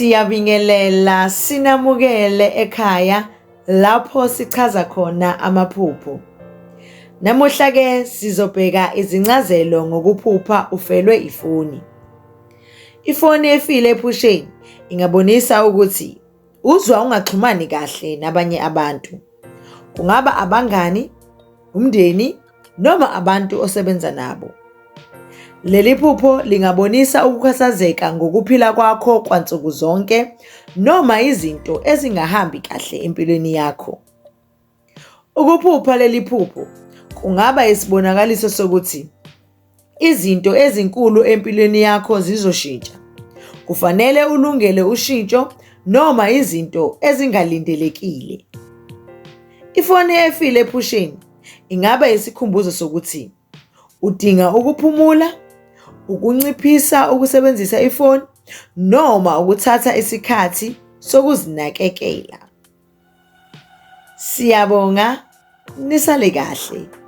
Siyabingelela sinamukele ekhaya lapho sichaza khona amaphupho. Namuhla ke sizobheka izincazelo ngokuphupha ufelwe ifoni. Ifoni efile ephusheni ingabonisa ukuthi uzwa ungaxhumani kahle nabanye abantu. Kungaba abangani, umndeni noma abantu osebenza nabo. Leli phupho lingabonisa ukukhathazeka ngokuphila kwakho kwansuku zonke noma izinto ezingahambi kahle empilweni yakho. Ukuphupha leli phupho kungaba isibonakaliso sokuthi izinto ezinkulu empilweni yakho zizoshintsha. Kufanele ulungele ushintsho noma izinto ezingalindelekile. Ifoni efile ephusheni ingaba isikhumbuzo sokuthi udinga ukuphumula, ukunciphisa ukusebenzisa ifoni noma ukuthatha isikhathi sokuzinakekela. Siyabonga, nisale kahle.